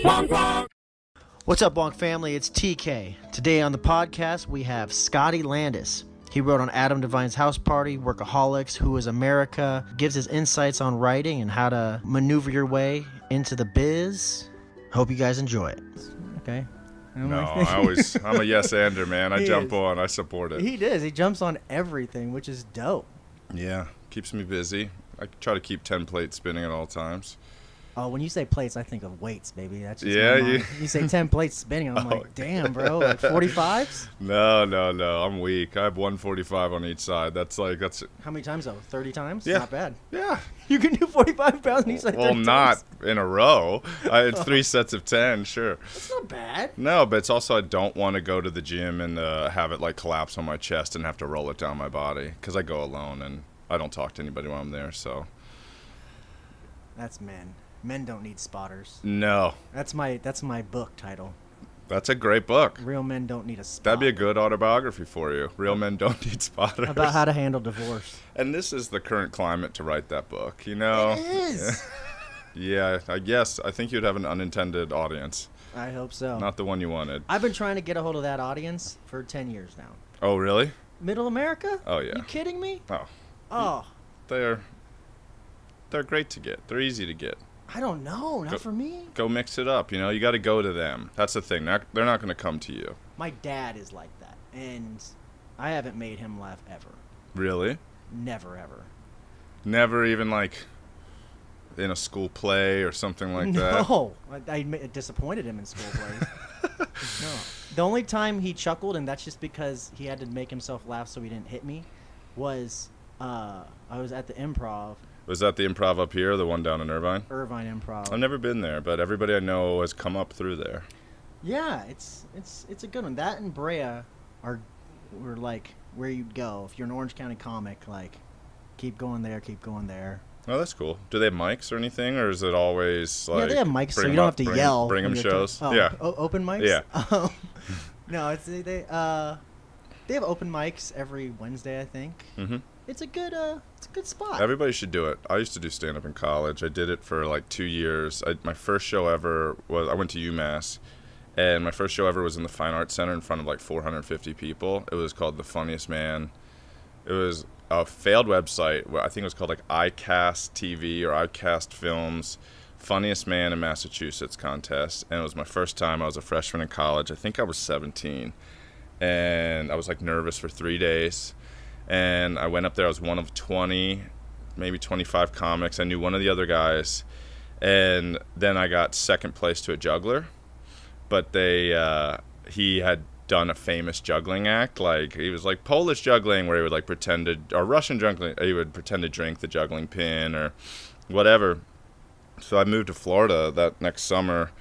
What's up, Wonk family? It's TK. Today on the podcast, we have Scotty Landes. He wrote on Adam Devine's House Party, Workaholics, Who is America, gives his insights on writing and how to maneuver your way into the biz. Hope you guys enjoy it. Okay. I'm a yes-ander, man. I jump on. I support it. He does. He jumps on everything, which is dope. Yeah. Keeps me busy. I try to keep 10 plates spinning at all times. Oh, when you say plates, I think of weights, baby. That's just you say 10 plates spinning. I'm like, damn, bro. Like 45s? No. I'm weak. I have 145 on each side. That's How many times though? 30 times? Yeah. Not bad. Yeah. You can do 45 pounds on each side. Well, not in a row. It's 3 sets of 10. Sure. That's not bad. No, but it's also I don't want to go to the gym and have it like collapse on my chest and have to roll it down my body because I go alone and I don't talk to anybody while I'm there. So. That's men. Men don't need spotters. No. That's my book title. That's a great book. Real men don't need a spotter. That'd be a good autobiography for you. Real men don't need spotters. About how to handle divorce. And this is the current climate to write that book, you know? It is. Yeah, I guess. I think you'd have an unintended audience. I hope so. Not the one you wanted. I've been trying to get a hold of that audience for 10 years now. Oh, really? Middle America? Oh, yeah. You kidding me? Oh. They're great to get. They're easy to get. I don't know. Not for me. Go mix it up. You know, you got to go to them. That's the thing. They're not going to come to you. My dad is like that, and I haven't made him laugh ever. Really? Never, ever. Never even like in a school play or something like that? No. I disappointed him in school plays. No. The only time he chuckled, and that's just because he had to make himself laugh so he didn't hit me, was I was at the Improv. Was that the Improv up here, or the one down in Irvine? Irvine Improv. I've never been there, but everybody I know has come up through there. Yeah, it's a good one. That and Brea were like where you'd go if you're an Orange County comic. Like, keep going there, keep going there. Oh, that's cool. Do they have mics or anything, or is it always like? Yeah, they have mics, so you don't have to yell. Bring them shows. Yeah. Open mics. Yeah. No, they have open mics every Wednesday, I think. Mm-hmm. It's a good spot. Everybody should do it. I used to do stand-up in college. I did it for like 2 years. My first show ever was, I went to UMass, and my first show ever was in the Fine Arts Center in front of like 450 people. It was called The Funniest Man. It was a failed website where I think it was called like iCast TV or iCast Films Funniest Man in Massachusetts contest. And it was my first time. I was a freshman in college. I think I was 17. And I was like nervous for 3 days. And I went up there. I was one of 20, maybe 25 comics. I knew one of the other guys. And then I got second place to a juggler. But he had done a famous juggling act. Like, he was like Polish juggling, where he would like pretend to, or Russian juggling, he would pretend to drink the juggling pin or whatever. So I moved to Florida that next summer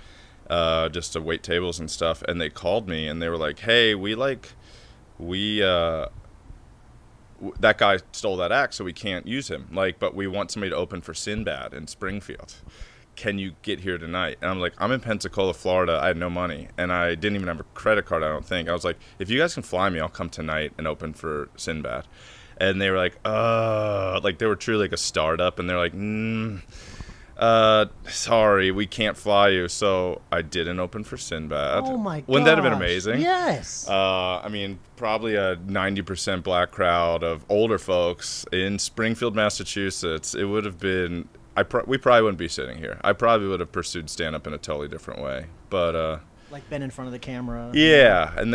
just to wait tables and stuff. And they called me and they were like, hey, that guy stole that act, so we can't use him. Like, but we want somebody to open for Sinbad in Springfield. Can you get here tonight? And I'm like, I'm in Pensacola, Florida. I had no money, and I didn't even have a credit card, I don't think. I was like, if you guys can fly me, I'll come tonight and open for Sinbad. And they were like they were truly like a startup, and they're like, sorry, we can't fly you. So I didn't open for Sinbad. Oh my god! Wouldn't that have been amazing? Yes. I mean, probably a 90% black crowd of older folks in Springfield, Massachusetts. It would have been. We probably wouldn't be sitting here. I probably would have pursued stand-up in a totally different way. But like been in front of the camera. Yeah, and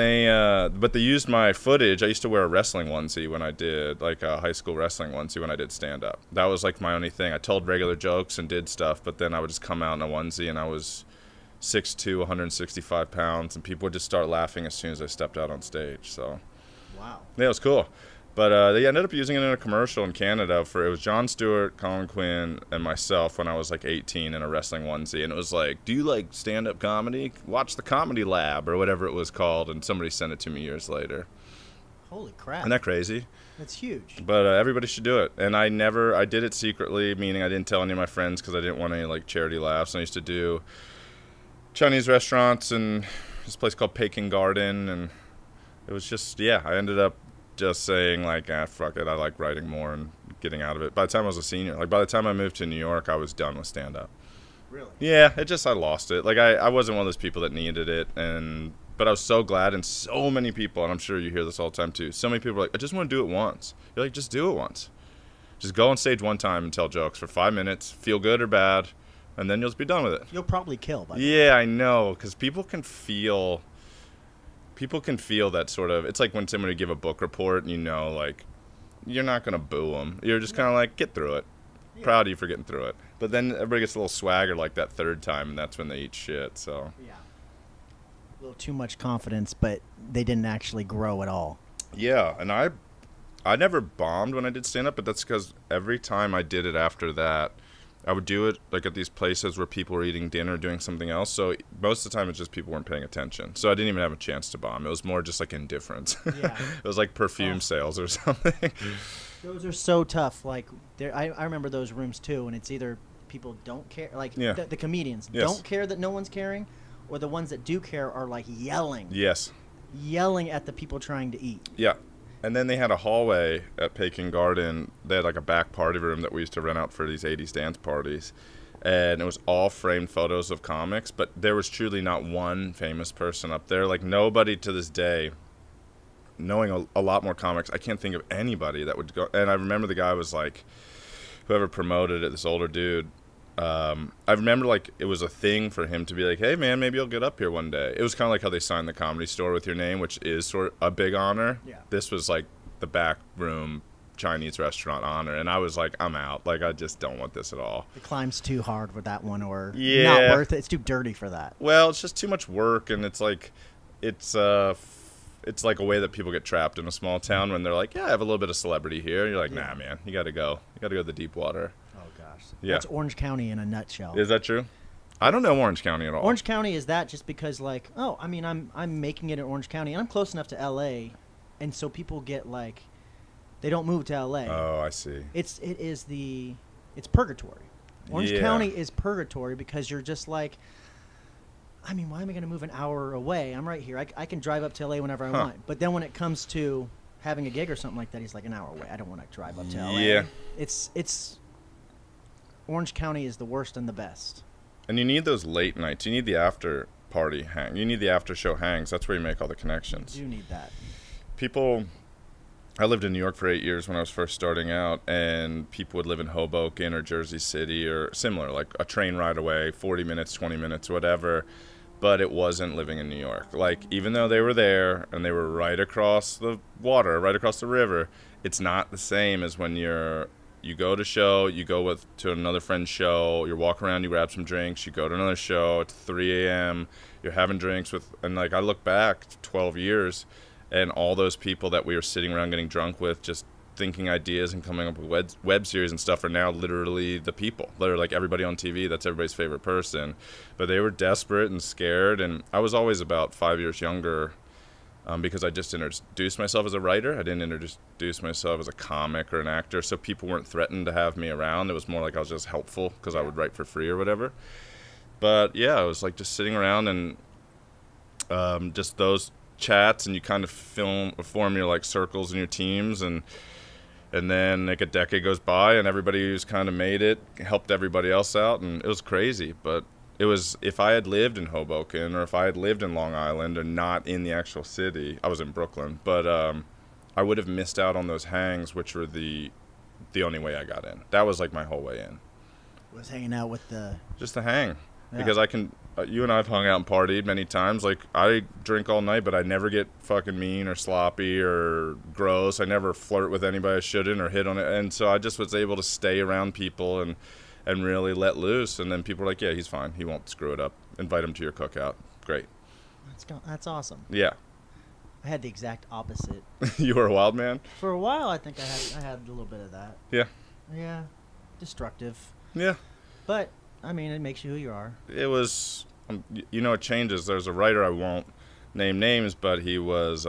but they used my footage. I used to wear a wrestling onesie when I did, like a high school wrestling onesie when I did stand-up. That was like my only thing. I told regular jokes and did stuff, but then I would just come out in a onesie, and I was 6'2", 165 pounds, and people would just start laughing as soon as I stepped out on stage. So, wow. Yeah, it was cool. But they ended up using it in a commercial in Canada it was Jon Stewart, Colin Quinn, and myself when I was like 18 in a wrestling onesie. And it was like, do you like stand-up comedy? Watch the Comedy Lab or whatever it was called. And somebody sent it to me years later. Holy crap. Isn't that crazy? That's huge. But everybody should do it. And I did it secretly, meaning I didn't tell any of my friends because I didn't want any like charity laughs. And I used to do Chinese restaurants and this place called Peking Garden. And it was just, yeah, I ended up just saying like, fuck it, I like writing more and getting out of it. By the time I was a senior, like by the time I moved to New York, I was done with stand-up. Really? Yeah, I lost it. Like, I wasn't one of those people that needed it, but I was so glad, and so many people, and I'm sure you hear this all the time too, so many people are like, I just want to do it once. You're like, just do it once. Just go on stage one time and tell jokes for 5 minutes, feel good or bad, and then you'll just be done with it. You'll probably kill, by the way. Yeah, I know, because people can feel that sort of, it's like when somebody give a book report and like, you're not going to boo them. You're just kind of like, get through it. Yeah. Proud of you for getting through it. But then everybody gets a little swagger like that third time, and that's when they eat shit, so. Yeah. A little too much confidence, but they didn't actually grow at all. Yeah, and I never bombed when I did stand-up, but that's because every time I did it after that, I would do it like at these places where people were eating dinner, doing something else. So most of the time, it's just people weren't paying attention. So I didn't even have a chance to bomb. It was more just like indifference. Yeah. It was like perfume sales or something. Those are so tough. Like, I remember those rooms too, and it's either people don't care, like the comedians don't care that no one's caring, or the ones that do care are like yelling. Yes. Yelling at the people trying to eat. Yeah. And then they had a hallway at Peking Garden. They had like a back party room that we used to rent out for these 80s dance parties. And it was all framed photos of comics, but there was truly not one famous person up there. Like, nobody to this day, knowing a lot more comics, I can't think of anybody that would go. And I remember the guy was like, whoever promoted it, this older dude, I remember like it was a thing for him to be like, hey man, maybe you'll get up here one day. It was kind of like how they signed the Comedy Store with your name, which is sort of a big honor. Yeah. This was like the back room Chinese restaurant honor, and I was like, I'm out. Like, I just don't want this at all. The climb's too hard for that one, or not worth it. It's too dirty for that. Well, it's just too much work, and it's like it's like a way that people get trapped in a small town when they're like, yeah, I have a little bit of celebrity here. And you're like, nah, man, you got to go. You got to go to the deep water. Yeah. That's Orange County in a nutshell. Is that true? I don't know Orange County at all. Orange County is that just because, like, oh, I mean, I'm making it in Orange County, and I'm close enough to L.A., and so people get, like, they don't move to L.A. Oh, I see. It's purgatory. Orange County is purgatory because you're just like, I mean, why am I going to move an hour away? I'm right here. I can drive up to L.A. whenever I want. But then when it comes to having a gig or something like that, he's like, an hour away. I don't want to drive up to L.A. Yeah. It's Orange County is the worst and the best. And you need those late nights. You need the after party hang. You need the after show hangs. That's where you make all the connections. You do need that. I lived in New York for 8 years when I was first starting out, and people would live in Hoboken or Jersey City or similar, like a train ride away, 40 minutes, 20 minutes, whatever. But it wasn't living in New York. Like, even though they were there and they were right across the water, right across the river, it's not the same as when you go to show, you go to another friend's show, you walk around, you grab some drinks, you go to another show, it's 3 a.m., you're having drinks and like, I look back 12 years, and all those people that we were sitting around getting drunk with, just thinking ideas and coming up with web series and stuff, are now literally the people. They're like everybody on TV, that's everybody's favorite person. But they were desperate and scared, and I was always about 5 years younger, because I just introduced myself as a writer. I didn't introduce myself as a comic or an actor, so people weren't threatened to have me around. It was more like I was just helpful because I would write for free or whatever. But yeah, it was like just sitting around and just those chats, and you kind of form your like circles and your teams, and then like a decade goes by, and everybody who's kind of made it helped everybody else out, and it was crazy. But it was, if I had lived in Hoboken or if I had lived in Long Island and not in the actual city, I was in Brooklyn, but I would have missed out on those hangs, which were the only way I got in. That was like my whole way in. Was hanging out with just the hang. Yeah. Because I can, you and I have hung out and partied many times. Like, I drink all night, but I never get fucking mean or sloppy or gross. I never flirt with anybody I shouldn't or hit on it. And so I just was able to stay around people and really let loose. And then people were like, yeah, he's fine. He won't screw it up. Invite him to your cookout. Great. That's awesome. Yeah. I had the exact opposite. You were a wild man? For a while, I think I had a little bit of that. Yeah. Yeah. Destructive. Yeah. But, I mean, it makes you who you are. It was, it changes. There's a writer, I won't name names, but he was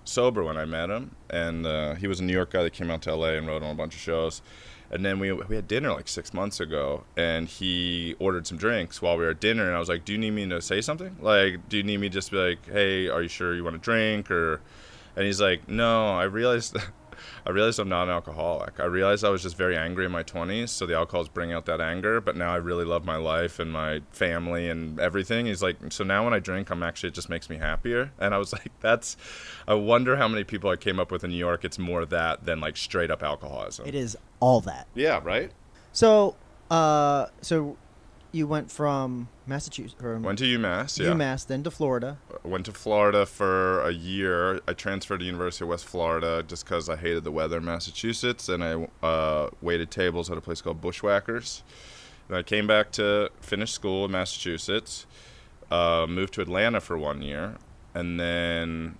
sober when I met him. And he was a New York guy that came out to L.A. and wrote on a bunch of shows. And then we had dinner like 6 months ago, and he ordered some drinks while we were at dinner, and I was like, do you need me to say something? Like, do you need me just to be like, hey, are you sure you want a drink? And he's like, no, I realized I realized I'm not an alcoholic. I realized I was just very angry in my 20s, so the alcohol's bringing out that anger, but now I really love my life and my family and everything. He's like, so now when I drink, it just makes me happier. And I was like, I wonder how many people I came up with in New York, it's more that than like straight up alcoholism. It is all that. Yeah, right? So, you went from Massachusetts. Went to UMass, yeah. UMass, then to Florida. Went to Florida for a year. I transferred to University of West Florida just because I hated the weather in Massachusetts, and I waited tables at a place called Bushwhackers. And I came back to finish school in Massachusetts, moved to Atlanta for 1 year, and then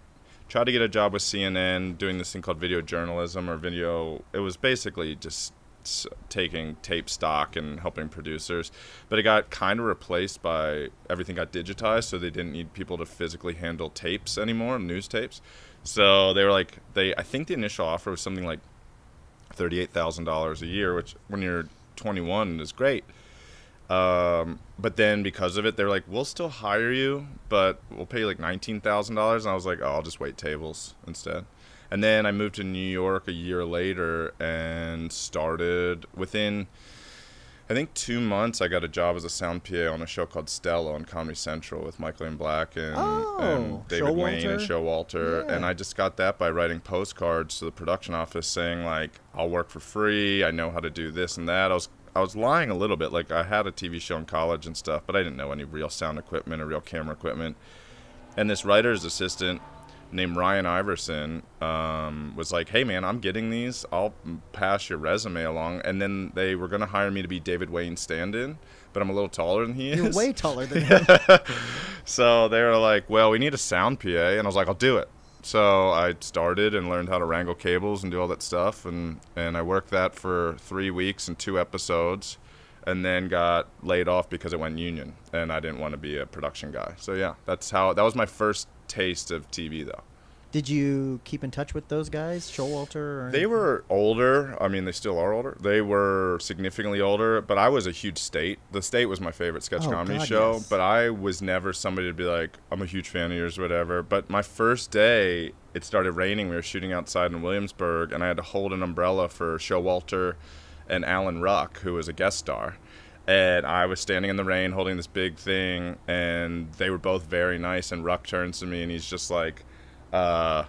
tried to get a job with CNN doing this thing called video journalism or video. It was basically just taking tape stock and helping producers, but it got kind of replaced by everything got digitized, so they didn't need people to physically handle tapes anymore, news tapes. So they were like, I think the initial offer was something like $38,000 a year, which when you're 21 is great. But then because of it, they're like, we'll still hire you, but we'll pay you like $19,000. And I was like, oh, I'll just wait tables instead. And then I moved to New York a year later and started within, I think, 2 months, I got a job as a sound PA on a show called Stella on Comedy Central with Michael Ian Black and David Wayne and Showalter. Yeah. And I just got that by writing postcards to the production office saying, like, I'll work for free. I know how to do this and that. I was lying a little bit. Like, I had a TV show in college and stuff, but I didn't know any real sound equipment or real camera equipment. And this writer's assistant named Ryan Iverson was like, hey man, I'm getting these, I'll pass your resume along. And then they were going to hire me to be David Wayne's stand-in, but I'm a little taller than he is. You're way taller than him. So they were like, well, we need a sound PA, and I was like, I'll do it. So I started and learned how to wrangle cables and do all that stuff, and I worked that for 3 weeks and 2 episodes, and then got laid off because it went union, and I didn't want to be a production guy. So yeah, that was my first taste of TV, though. Did you keep in touch with those guys, Showalter? They were older. I mean, they still are older. They were significantly older, but I was a huge State. The State was my favorite sketch comedy show, yes. But I was never somebody to be like, I'm a huge fan of yours or whatever. But my first day, it started raining. We were shooting outside in Williamsburg, and I had to hold an umbrella for Showalter and Alan Ruck, who was a guest star. And I was standing in the rain holding this big thing, and they were both very nice. And Ruck turns to me, and he's just like, yeah,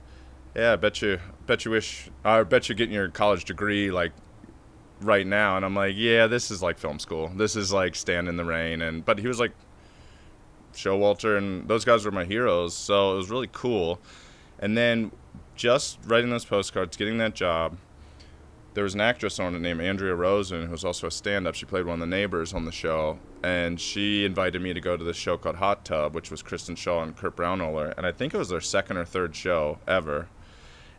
I bet you're getting your college degree like right now. And I'm like, yeah, this is like film school. This is like stand in the rain. But he was like, Showalter and those guys were my heroes. So it was really cool. And then just writing those postcards, getting that job, there was an actress on it named Andrea Rosen, who was also a stand-up. She played one of the neighbors on the show, and she invited me to go to this show called Hot Tub, which was Kristen Shaw and Kurt Braunohler, and I think it was their second or third show ever.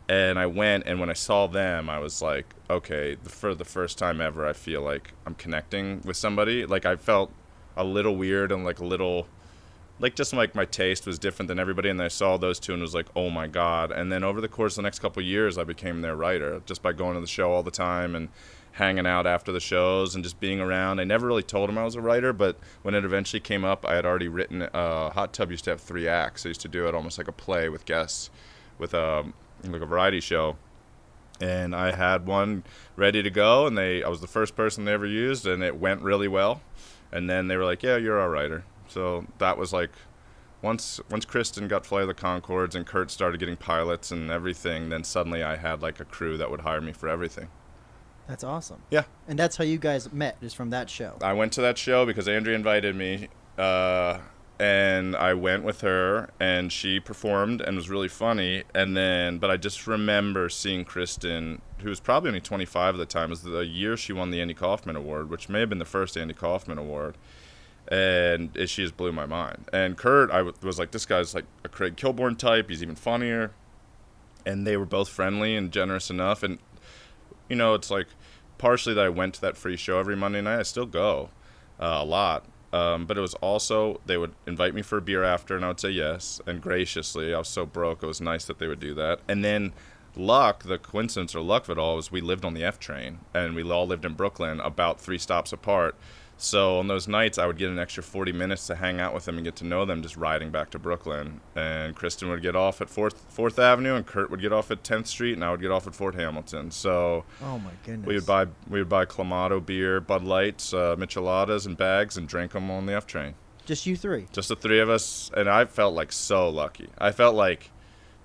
And I went, and when I saw them, I was like, okay, for the first time ever, I feel like I'm connecting with somebody. Like, I felt a little weird and like a little... like, just like my taste was different than everybody, and I saw those two and was like, oh my God. And then over the course of the next couple of years, I became their writer just by going to the show all the time and hanging out after the shows and just being around. I never really told them I was a writer, but when it eventually came up, I had already written. Hot Tub used to have 3 acts. I used to do it almost like a play with guests, with like a variety show. And I had one ready to go, and I was the first person they ever used, and it went really well. And then they were like, yeah, you're our writer. So that was like, once Kristen got Flight of the Conchords and Kurt started getting pilots and everything, then suddenly I had like a crew that would hire me for everything. That's awesome. Yeah. And that's how you guys met, is from that show. I went to that show because Andrea invited me, and I went with her, and she performed and was really funny. And then, but I just remember seeing Kristen, who was probably only 25 at the time. It was the year she won the Andy Kaufman Award, which may have been the first Andy Kaufman Award. And she just blew my mind. And Kurt, I was like, this guy's like a Craig Kilborn type. He's even funnier. And they were both friendly and generous enough. And, you know, it's like partially that I went to that free show every Monday night. I still go a lot. But it was also, they would invite me for a beer after, and I would say yes. And graciously, I was so broke, it was nice that they would do that. And then the coincidence or luck of it all was we lived on the F train. And we all lived in Brooklyn, about 3 stops apart. So on those nights, I would get an extra 40 minutes to hang out with them and get to know them, just riding back to Brooklyn. And Kristen would get off at 4th Avenue, and Kurt would get off at 10th Street, and I would get off at Fort Hamilton. So oh my goodness, we would buy Clamato beer, Bud Lights, Micheladas, and bags, and drink them on the F train. Just you three? Just the three of us, and I felt like so lucky. I felt like,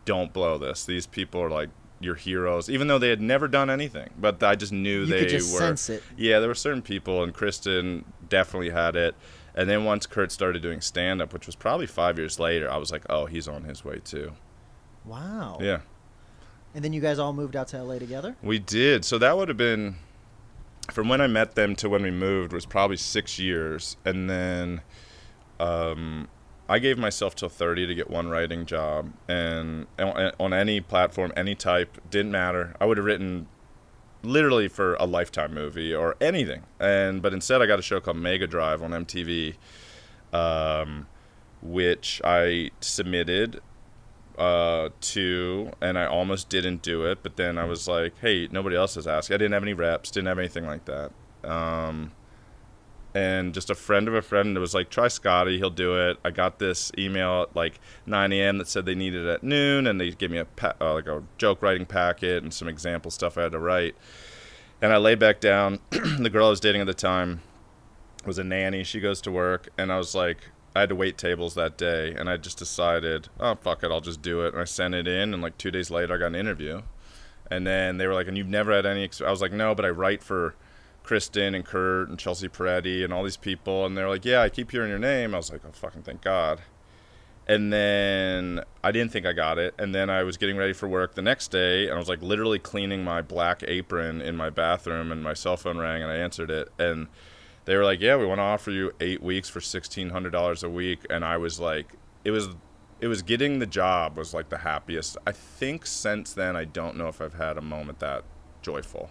don't blow this. These people are like your heroes, even though they had never done anything. But I just knew they could just were. Sense it. Yeah, there were certain people, and Kristen definitely had it. And then once Kurt started doing stand-up, which was probably 5 years later, I was like, oh, he's on his way too. Wow. Yeah. And then you guys all moved out to LA together? We did. So that would have been, from when I met them to when we moved, was probably 6 years. And then I gave myself till 30 to get one writing job, and on any platform, any type, didn't matter. I would have written literally for a Lifetime movie or anything, but instead I got a show called Mega Drive on MTV, which I submitted to, and I almost didn't do it, but then I was like, hey, nobody else has asked. I didn't have any reps, didn't have anything like that. And just a friend of a friend was like, try Scotty, he'll do it. I got this email at like 9 a.m. that said they needed it at noon, and they gave me like a joke writing packet and some example stuff I had to write. And I lay back down. The girl I was dating at the time was a nanny. She goes to work, and I was like, I had to wait tables that day, and I just decided, oh, fuck it, I'll just do it. And I sent it in, and like 2 days later I got an interview. And then they were like, and you've never had any I was like, no, but I write for Kristen and Kurt and Chelsea Peretti and all these people, and they're like, yeah, I keep hearing your name. I was like, oh, fucking thank God. And then I didn't think I got it, and then I was getting ready for work the next day, and I was like literally cleaning my black apron in my bathroom, and my cell phone rang, and I answered it, and they were like, yeah, we want to offer you 8 weeks for $1,600 a week. And I was like, it was getting the job was like the happiest. I think since then I don't know if I've had a moment that joyful.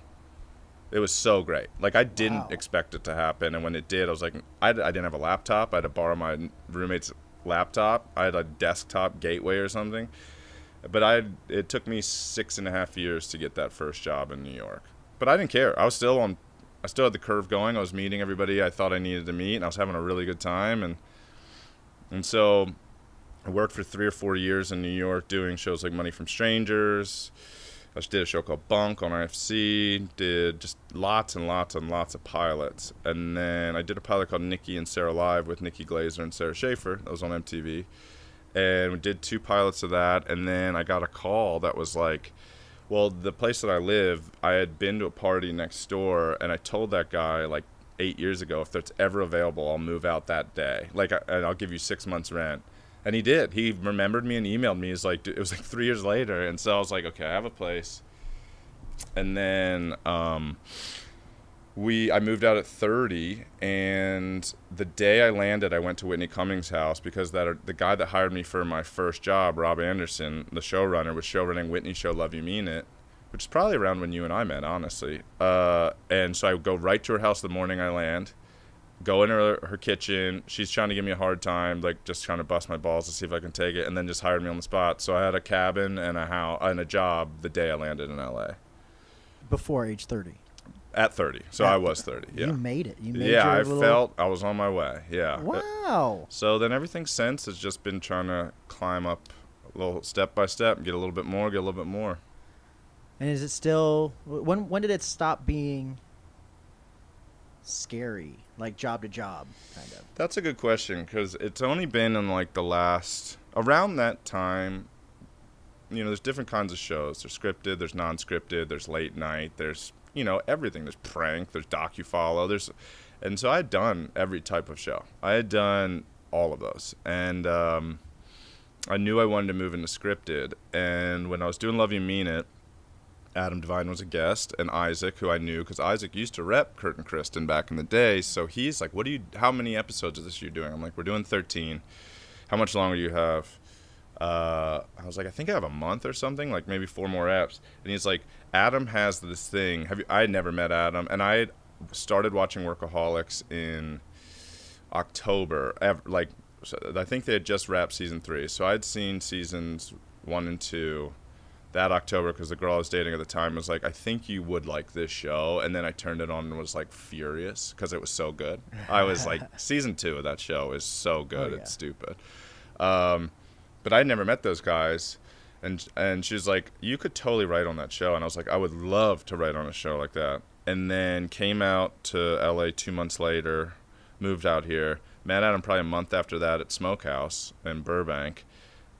It was so great. Like, I didn't expect it to happen, and when it did, I was like, I didn't have a laptop. I had to borrow my roommate's laptop. I had a desktop gateway or something. But it took me 6.5 years to get that first job in New York. But I didn't care. I still had the curve going. I was meeting everybody I thought I needed to meet, and I was having a really good time. And so I worked for 3 or 4 years in New York doing shows like Money from Strangers. I did a show called Bunk on IFC, did just lots and lots and lots of pilots. And then I did a pilot called Nikki and Sarah Live with Nikki Glazer and Sarah Schaefer. That was on MTV. And we did 2 pilots of that. And then I got a call that was like, well, the place that I live, I had been to a party next door, and I told that guy like 8 years ago, if it's ever available, I'll move out that day. Like, and I'll give you 6 months rent. And he did. He remembered me and emailed me. It was like 3 years later. And so I was like, okay, I have a place. And then I moved out at 30. And the day I landed, I went to Whitney Cummings' house because the guy that hired me for my first job, Rob Anderson, the showrunner, was showrunning Whitney's show Love You Mean It, which is probably around when you and I met, honestly. And so I go right to her house the morning I land. Go in her kitchen. She's trying to give me a hard time, like just trying to bust my balls to see if I can take it, and then just hired me on the spot. So I had a cabin and a house and a job the day I landed in LA. Before age 30. At 30. So I was 30. Yeah. You made it. I felt I was on my way. Yeah. Wow. So then everything since has just been trying to climb up a little step by step, get a little bit more, get a little bit more. And is it still when did it stop being scary, like job to job kind of? That's a good question, because it's only been in like the last around that time. You know, there's different kinds of shows. There's scripted, there's non-scripted, there's late night, there's, you know, everything. There's prank, there's docu-follow, and so I had done every type of show. I had done all of those, and I knew I wanted to move into scripted. And when I was doing Love You Mean It, Adam Devine was a guest, and Isaac, who I knew because Isaac used to rep Kurt and Kristen back in the day. So he's like, how many episodes of this are you doing? I'm like, we're doing 13. How much longer do you have? I was like, I think I have a month or something, like maybe 4 more eps. And he's like, Adam has this thing. I had never met Adam, and I had started watching Workaholics in October. I think they had just wrapped season 3. So I'd seen seasons 1 and 2 that October, because the girl I was dating at the time was like, I think you would like this show. And then I turned it on and was like furious because it was so good. I was like, season 2 of that show is so good. It's stupid. But I'd never met those guys. And she was like, you could totally write on that show. And I was like, I would love to write on a show like that. And then came out to LA 2 months later, moved out here, met Adam probably a month after that at Smokehouse in Burbank.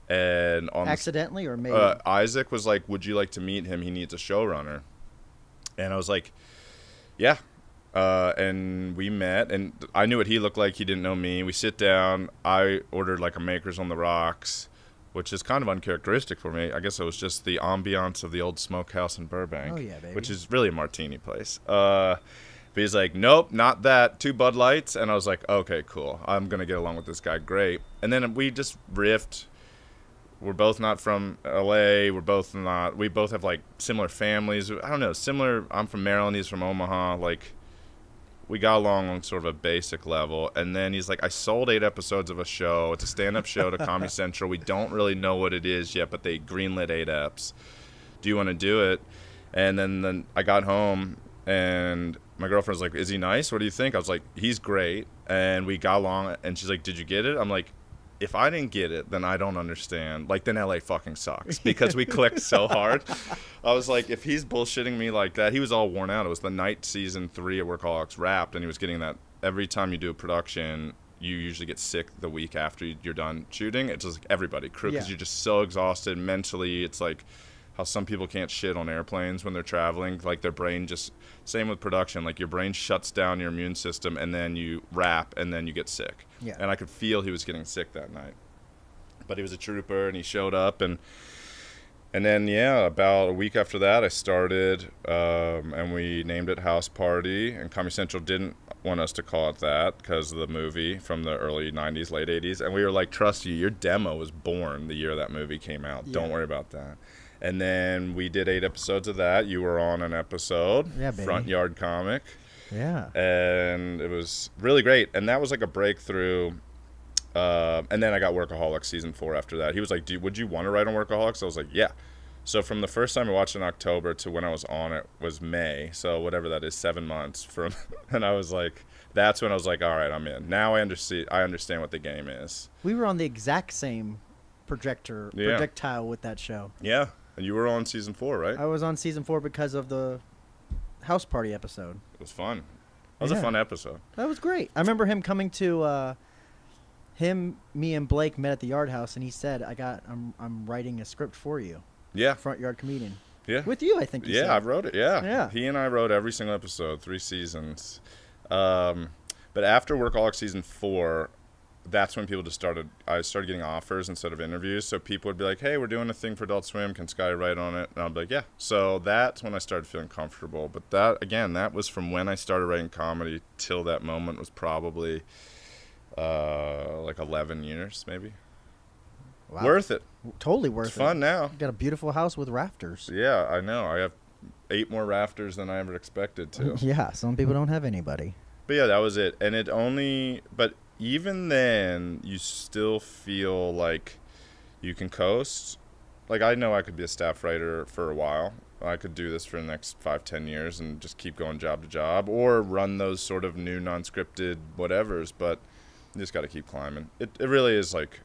And on accidentally or maybe Isaac was like, would you like to meet him? He needs a showrunner. And I was like, yeah. And we met, and I knew what he looked like. He didn't know me. We sit down. I ordered like a Makers on the Rocks, which is kind of uncharacteristic for me. I guess it was just the ambiance of the old Smokehouse in Burbank. Oh, yeah, baby. Which is really a martini place. But he's like, nope, not that. 2 Bud Lights. And I was like, okay, cool. I'm going to get along with this guy. Great. And then we just riffed. We're both not from LA. We both have like similar families. I don't know, similar. I'm from Maryland. He's from Omaha. Like, we got along on sort of a basic level. And then he's like, I sold 8 episodes of a show. It's a stand-up show to Comedy Central. We don't really know what it is yet, but they greenlit 8 eps. Do you want to do it? And then I got home, and my girlfriend was like, is he nice? What do you think? I was like, he's great. And we got along, and she's like, did you get it? I'm like, if I didn't get it, then I don't understand. Like, then LA fucking sucks, because we clicked so hard. I was like, if he's bullshitting me like that, he was all worn out. It was the night season 3 of Workaholics wrapped, and he was getting that every time you do a production, you usually get sick the week after you're done shooting. It's just like everybody, crew, because you're just so exhausted mentally. It's like how some people can't shit on airplanes when they're traveling. Like, their brain just, same with production, like your brain shuts down your immune system, and then you wrap, and then you get sick. Yeah. And I could feel he was getting sick that night. But he was a trooper, and he showed up, and then, yeah, about a week after that, I started, and we named it House Party, and Comedy Central didn't want us to call it that because of the movie from the early 90s, late 80s, and we were like, trust you, your demo was born the year that movie came out. Yeah. Don't worry about that. And then we did 8 episodes of that. You were on an episode, Front Yard Comic. Yeah. And it was really great. And that was like a breakthrough. And then I got Workaholics season 4 after that. He was like, would you want to write on Workaholics? I was like, yeah. So from the first time I watched in October to when I was on it was May. So whatever that is, 7 months from. And I was like, that's when I was like, all right, I'm in. Now I understand what the game is. We were on the exact same projectile with that show. Yeah. And you were on season 4, right? I was on season 4 because of the House Party episode. It was fun. That was a fun episode. That was great. I remember him coming to me and Blake met at the Yard House, and he said, I'm writing a script for you. Yeah. Front Yard Comedian. Yeah. With you, I think you said. Yeah, I wrote it. Yeah. Yeah. He and I wrote every single episode, 3 seasons. But after Workaholics season 4, that's when I started getting offers instead of interviews. So people would be like, hey, we're doing a thing for Adult Swim. Can Scotty write on it? And I'd be like, yeah. So that's when I started feeling comfortable. But that was from when I started writing comedy till that moment was probably like 11 years, maybe. Wow. Worth it. Totally worth it. It's fun now. You got a beautiful house with rafters. Yeah, I know. I have 8 more rafters than I ever expected to. Yeah, some people don't have anybody. But yeah, that was it. And but even then, you still feel like you can coast. Like, I know I could be a staff writer for a while. I could do this for the next 5-10 years and just keep going job to job, or run those sort of new non-scripted whatevers, but you just got to keep climbing. It really is like,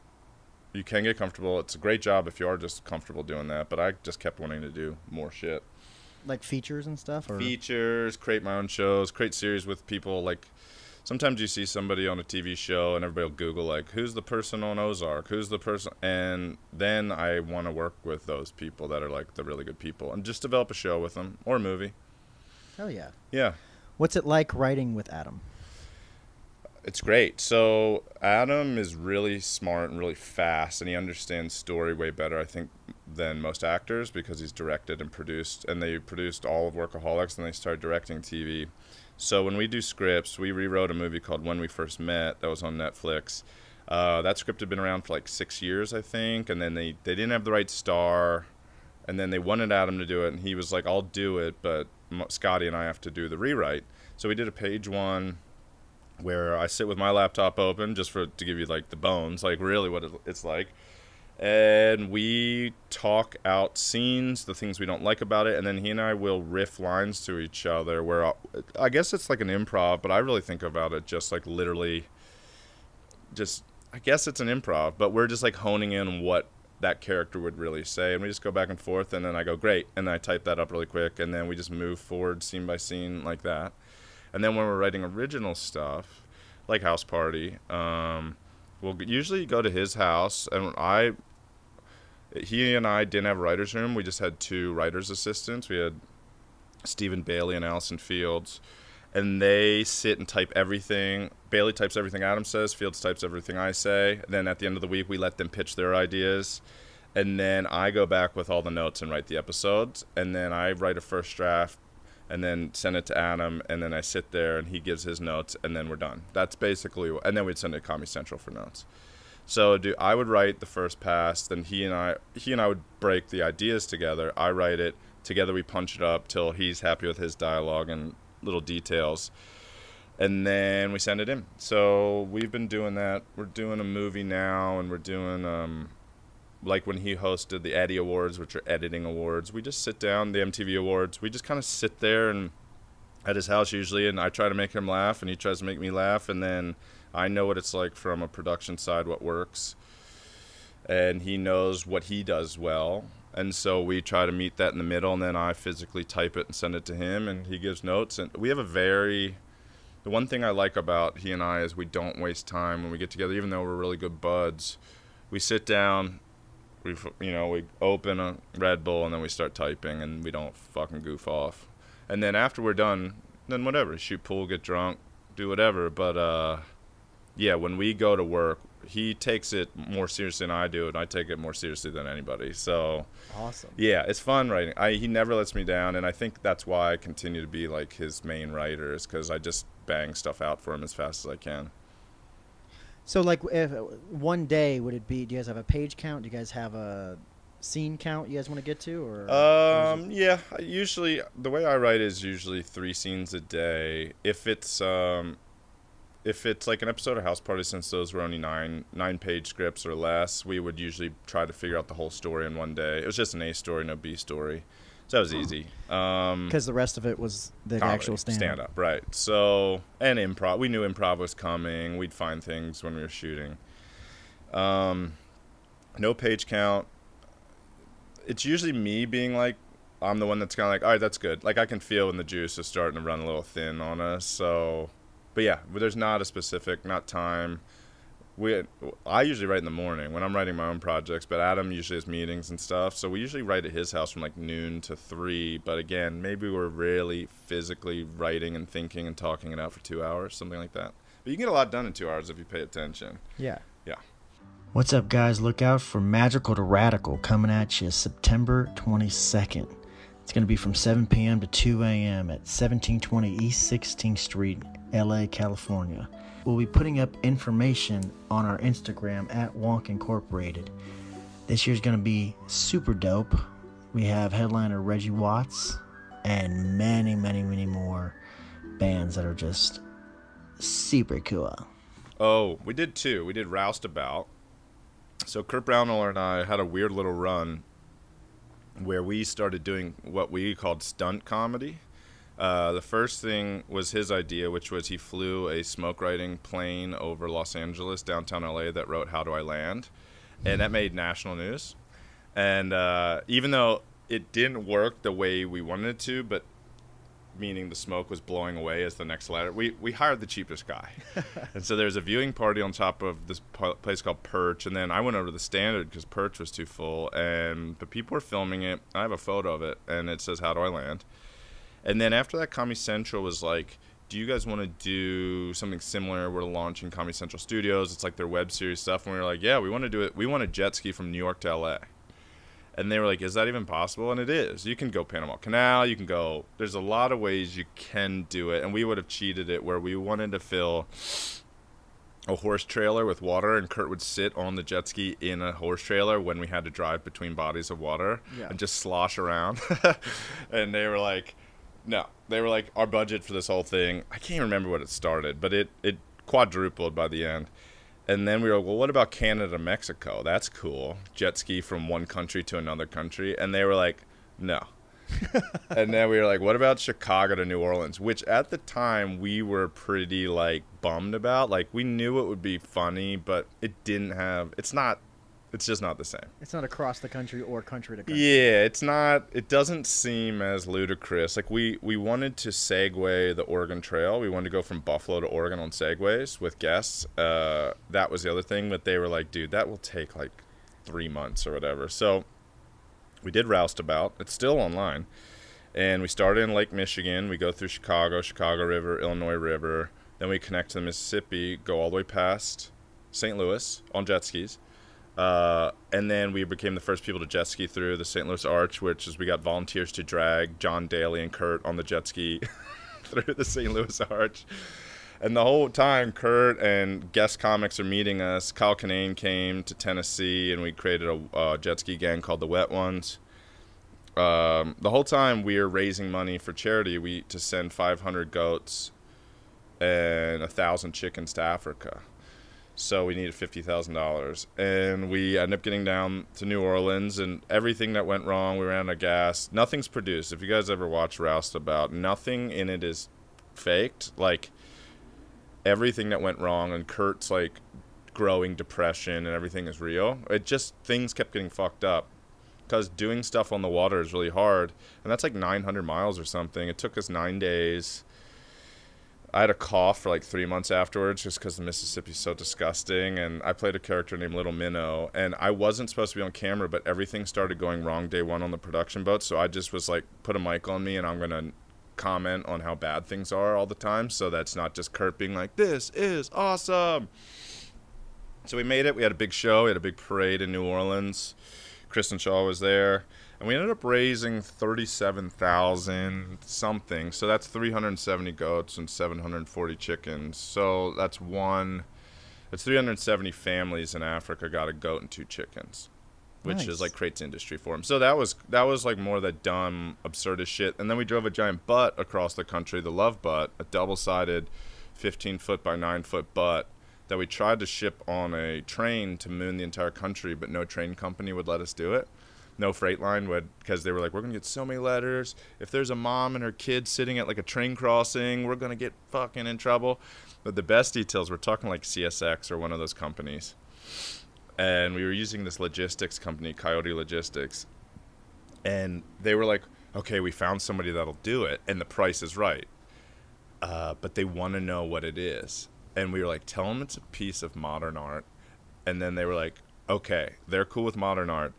you can get comfortable. It's a great job if you are just comfortable doing that, but I just kept wanting to do more shit. Like features and stuff? Or? Features, create my own shows, create series with people. Like, sometimes you see somebody on a TV show and everybody will Google, like, who's the person on Ozark? Who's the person? And then I want to work with those people that are, like, the really good people and just develop a show with them or a movie. Hell yeah. Yeah. What's it like writing with Adam? It's great. So Adam is really smart and really fast, and he understands story way better, I think, than most actors, because he's directed and produced, and they produced all of Workaholics, and they started directing TV. So when we do scripts, we rewrote a movie called When We First Met that was on Netflix. That script had been around for like 6 years, I think, and then they didn't have the right star, and then they wanted Adam to do it, and he was like, I'll do it, but Scotty and I have to do the rewrite. So we did a page 1 where I sit with my laptop open just to give you like the bones, like really what it's like. And we talk out scenes, the things we don't like about it, and then he and I will riff lines to each other where I guess it's like an improv, but I really think about it just like literally just, I guess it's an improv, but we're just like honing in on what that character would really say, and we just go back and forth, and then I go, great, and then I type that up really quick, and then we just move forward scene by scene like that. And then when we're writing original stuff, like House Party, we'll usually go to his house, and he and I didn't have a writer's room. We just had 2 writer's assistants. We had Stephen Bailey and Allison Fields, and they sit and type everything. Bailey types everything Adam says. Fields types everything I say. Then at the end of the week, we let them pitch their ideas, and then I go back with all the notes and write the episodes, and then I write a first draft, and then send it to Adam, and then I sit there, and he gives his notes, and then we're done. That's basically, and then we'd send it to Comedy Central for notes. So I would write the first pass, then he and I would break the ideas together. I write it together. We punch it up till he's happy with his dialogue and little details, and then we send it in. So we've been doing that. We're doing a movie now, and we're doing like when he hosted the Eddie Awards, which are editing awards. We just sit down, the MTV Awards. We just kind of sit there and at his house usually, and I try to make him laugh, and he tries to make me laugh, and then I know what it's like from a production side, what works, and he knows what he does well, and so we try to meet that in the middle, and then I physically type it and send it to him, and he gives notes. And we have the one thing I like about he and I is we don't waste time when we get together, even though we're really good buds. We sit down, we open a Red Bull, and then we start typing, and we don't fucking goof off. And then after we're done, then whatever, shoot pool, get drunk, do whatever. But yeah, when we go to work, he takes it more seriously than I do, and I take it more seriously than anybody. So awesome. Yeah, it's fun writing. He never lets me down, and I think that's why I continue to be like his main writer, is because I just bang stuff out for him as fast as I can. So like, if one day would it be? Do you guys have a page count? Do you guys have a scene count you guys want to get to? Or yeah, usually the way I write is usually 3 scenes a day. If it's like an episode of House Party, since those were only 9-page scripts or less, we would usually try to figure out the whole story in one day. It was just an A story, no B story. So that was easy. Because the rest of it was the comedy, actual stand-up. Right. So, and improv. We knew improv was coming. We'd find things when we were shooting. No page count. It's usually me being like, I'm the one that's kind of like, all right, that's good. Like, I can feel when the juice is starting to run a little thin on us. So, but yeah, there's not a specific, not time. I usually write in the morning when I'm writing my own projects, but Adam usually has meetings and stuff. So we usually write at his house from like noon to 3. But again, maybe we're really physically writing and thinking and talking it out for 2 hours, something like that. But you can get a lot done in 2 hours if you pay attention. Yeah. Yeah. What's up, guys? Look out for Magical to Radical coming at you September 22nd. It's going to be from 7 p.m. to 2 a.m. at 1720 East 16th Street, LA, California. We'll be putting up information on our Instagram at Wonk Incorporated. This year's going to be super dope. We have headliner Reggie Watts and many, many, many more bands that are just super cool. Oh, we did 2. We did Roustabout. So Kurt Brownell and I had a weird little run where we started doing what we called stunt comedy. The first thing was his idea, which was he flew a smoke writing plane over Los Angeles, downtown LA, that wrote How Do I Land? And that made national news. And even though it didn't work the way we wanted it to, but meaning the smoke was blowing away as the next letter, we hired the cheapest guy. And so there's a viewing party on top of this place called Perch, and then I went over to the Standard because Perch was too full, and the people were filming it. I have a photo of it, and it says How Do I Land? And then after that, Comedy Central was like, do you guys want to do something similar? We're launching Comedy Central Studios. It's like their web series stuff. And we were like, yeah, we want to do it. We want to jet ski from New York to LA. And they were like, is that even possible? And it is. You can go Panama Canal. You can go. There's a lot of ways you can do it. And we would have cheated it where we wanted to fill a horse trailer with water, and Kurt would sit on the jet ski in a horse trailer when we had to drive between bodies of water and just slosh around. And they were like, no. They were like, our budget for this whole thing, I can't remember what it started, but it quadrupled by the end. And then we were like, well, what about Canada, Mexico? That's cool. Jet ski from one country to another country. And they were like, no. And then we were like, what about Chicago to New Orleans? Which at the time we were pretty like bummed about. Like we knew it would be funny, but it didn't have, it's just not the same. It's not across the country or country to country. Yeah, it's not, it doesn't seem as ludicrous. Like we wanted to segue the Oregon Trail. We wanted to go from Buffalo to Oregon on segways with guests. That was the other thing, but they were like, dude, that will take like 3 months or whatever. So we did Roustabout. It's still online. And we started in Lake Michigan. We go through Chicago River, Illinois River. Then we connect to the Mississippi, go all the way past St. Louis on jet skis. And then we became the first people to jet ski through the St. Louis Arch, which is we got volunteers to drag John Daly and Kurt on the jet ski through the St. Louis Arch. And the whole time, Kurt and guest comics are meeting us. Kyle Kinane came to Tennessee, and we created a jet ski gang called the Wet Ones. The whole time, we are raising money for charity to send 500 goats and 1,000 chickens to Africa. So we needed $50,000, and we ended up getting down to New Orleans, and everything that went wrong, we ran out of gas. Nothing's produced. If you guys ever watch Roustabout, nothing in it is faked. Like, everything that went wrong, and Kurt's, like, growing depression, and everything is real. Things kept getting fucked up, because doing stuff on the water is really hard, and that's like 900 miles or something. It took us 9 days. I had a cough for like 3 months afterwards just because the Mississippi's so disgusting. And I played a character named Little Minnow. And I wasn't supposed to be on camera, but everything started going wrong day one on the production boat. So I just was like, put a mic on me and I'm going to comment on how bad things are all the time. So that's not just Kurt being like, this is awesome. So we made it. We had a big show. We had a big parade in New Orleans. Kristen Shaw was there. And we ended up raising 37,000 something. So that's 370 goats and 740 chickens. So that's 370 families in Africa got a goat and 2 chickens, which Nice. is like creates industry for them. So that was like more of the dumb, absurdist shit. And then we drove a giant butt across the country, the Love Butt, a double-sided 15-foot by 9-foot butt that we tried to ship on a train to moon the entire country, but no train company would let us do it. No freight line would, because they were like, we're going to get so many letters. If there's a mom and her kid sitting at like a train crossing, we're going to get fucking in trouble. But the best details, we're talking like CSX or one of those companies. And we were using this logistics company, Coyote Logistics. And they were like, okay, we found somebody that'll do it, and the price is right. But they want to know what it is. And we were like, tell them it's a piece of modern art. And then they were like, okay, they're cool with modern art.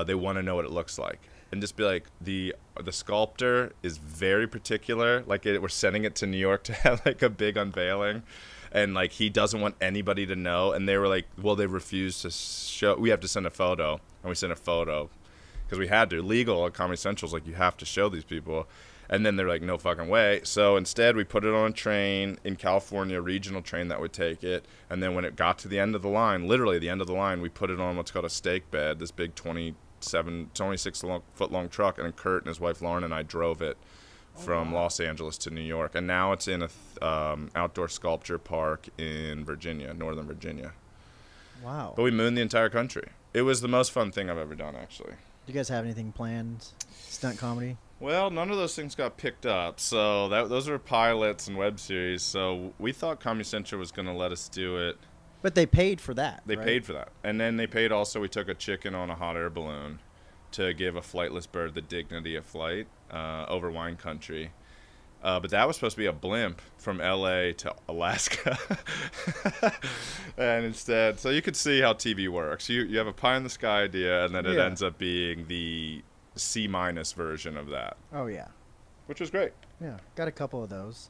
They want to know what it looks like, and just be like, the sculptor is very particular. Like we're sending it to New York to have like a big unveiling, and like he doesn't want anybody to know. And they were like, well, they refused to show. We have to send a photo, and we sent a photo because we had to. Legal at Comedy Central's like, you have to show these people. And then they're like, no fucking way. So instead, we put it on a train in California, a regional train that would take it. And then when it got to the end of the line, literally the end of the line, we put it on what's called a stake bed, this big 26-foot long truck. And then Kurt and his wife Lauren and I drove it from Los Angeles to New York. And now it's in a outdoor sculpture park in Virginia, Northern Virginia. Wow. But we mooned the entire country. It was the most fun thing I've ever done, actually. Do you guys have anything planned? Stunt comedy? Well, none of those things got picked up, so those are pilots and web series. So we thought Comedy Central was going to let us do it. But they paid for that. They paid for that, and then they paid also. We took a chicken on a hot air balloon to give a flightless bird the dignity of flight over wine country. But that was supposed to be a blimp from L.A. to Alaska, and instead, so you could see how TV works. You have a pie in the sky idea, and then it ends up being the C- version of that. Oh, yeah. Which was great. Yeah, got a couple of those.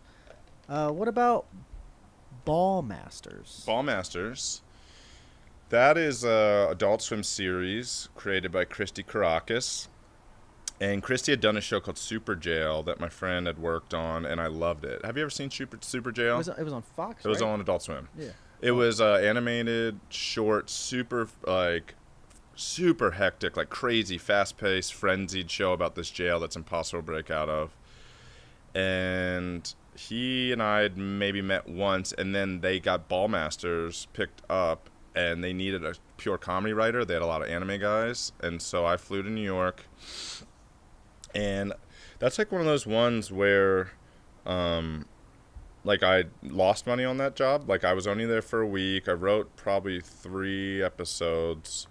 What about Ball Masters? Ball Masters. That is a Adult Swim series created by Christy Caracas. And Christy had done a show called Super Jail that my friend had worked on, and I loved it. Have you ever seen Super Jail? It was on Fox, It was on Adult Swim. Yeah. It was animated, short, super hectic, like crazy, fast-paced, frenzied show about this jail that's impossible to break out of. And he and I had maybe met once, and then they got Ballmasters picked up, and they needed a pure comedy writer. They had a lot of anime guys, and so I flew to New York. And that's like one of those ones where, like, I lost money on that job. Like, I was only there for a week. I wrote probably 3 episodes.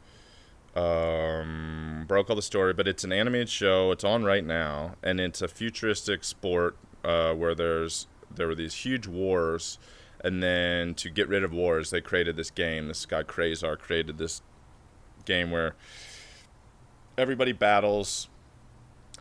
Broke all the story, but it's an animated show. It's on right now, and it's a futuristic sport where there were these huge wars. And then to get rid of wars, they created this game. This guy, Crazar, created this game where everybody battles,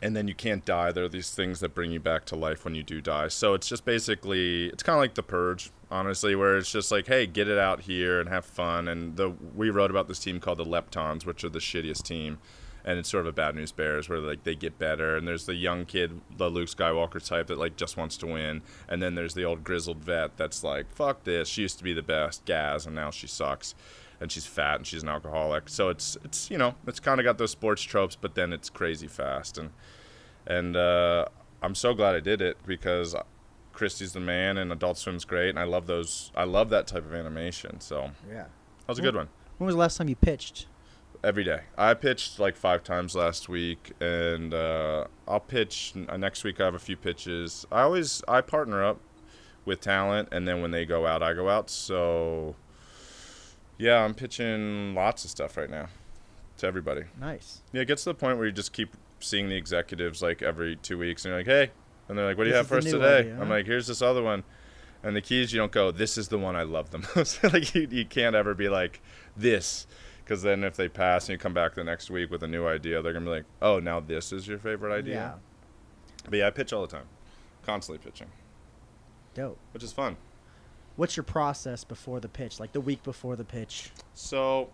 and then you can't die. There are these things that bring you back to life when you do die. So it's just basically, it's kind of like The Purge, honestly, where it's just like, hey, get it out here and have fun. And we wrote about this team called the Leptons, which are the shittiest team. And it's sort of a Bad News Bears where like they get better, and there's the young kid, the Luke Skywalker type that like just wants to win, and then there's the old grizzled vet that's like, fuck this, she used to be the best, Gaz, and now she sucks, and she's fat and she's an alcoholic. So it's you know, it's kind of got those sports tropes, but then it's crazy fast, and I'm so glad I did it because Christie's the man and Adult Swim's great, and I love that type of animation. So yeah, that was a good one. When was the last time you pitched? Every day. I pitched like 5 times last week, and I'll pitch next week. I have a few pitches. I partner up with talent, and then when they go out, I go out. So yeah, I'm pitching lots of stuff right now to everybody. Nice. Yeah, it gets to the point where you just keep seeing the executives like every 2 weeks, and you're like, hey, and they're like, what do you have for us today? Idea, huh? I'm like, here's this other one. And the key is you don't go, this is the one I love the most. Like you can't ever be like this. Because then if they pass and you come back the next week with a new idea, they're going to be like, oh, now this is your favorite idea? Yeah. But yeah, I pitch all the time. Constantly pitching. Dope. Which is fun. What's your process before the pitch, like the week before the pitch? So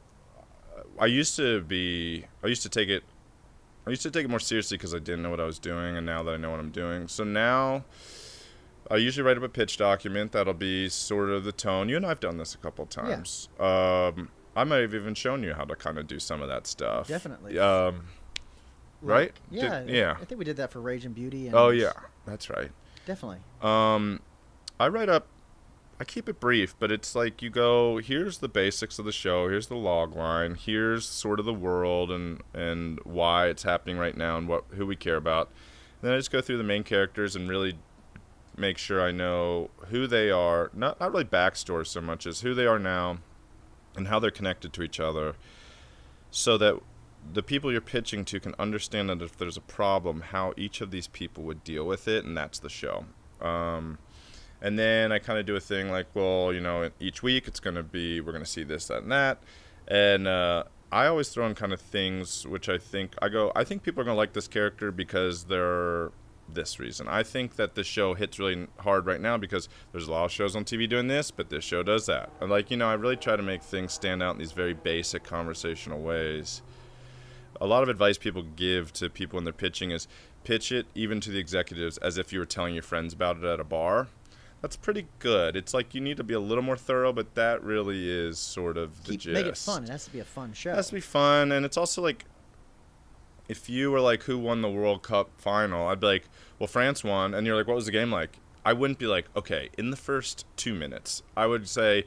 I used to take it more seriously because I didn't know what I was doing, and now that I know what I'm doing. So now I usually write up a pitch document that'll be sort of the tone. You and I have done this a couple of times. Yeah. I might have even shown you how to kind of do some of that stuff. Definitely. Right? Yeah. Yeah. I think we did that for Rage and Beauty. And oh, yeah. That's right. Definitely. I write up, I keep it brief, but it's like you go, here's the basics of the show, here's the log line, here's sort of the world and why it's happening right now and who we care about. And then I just go through the main characters and really make sure I know who they are, not really backstory so much as who they are now, and how they're connected to each other, so that the people you're pitching to can understand that if there's a problem, how each of these people would deal with it, and that's the show. And then I kind of do a thing like, well, you know, each week it's going to be, we're going to see this, that, and that. And I always throw in kind of things which I think people are going to like this character because they're this reason. I think that the show hits really hard right now because there's a lot of shows on TV doing this, but this show does that. And like, you know, I really try to make things stand out in these very basic conversational ways. A lot of advice people give to people when they're pitching is pitch it even to the executives as if you were telling your friends about it at a bar. That's pretty good. It's like you need to be a little more thorough, but that really is sort of the gist. Make it fun. It has to be a fun show. It has to be fun, and it's also like, if you were like, who won the World Cup final, I'd be like, well, France won. And you're like, what was the game like? I wouldn't be like, okay, in the first 2 minutes. I would say,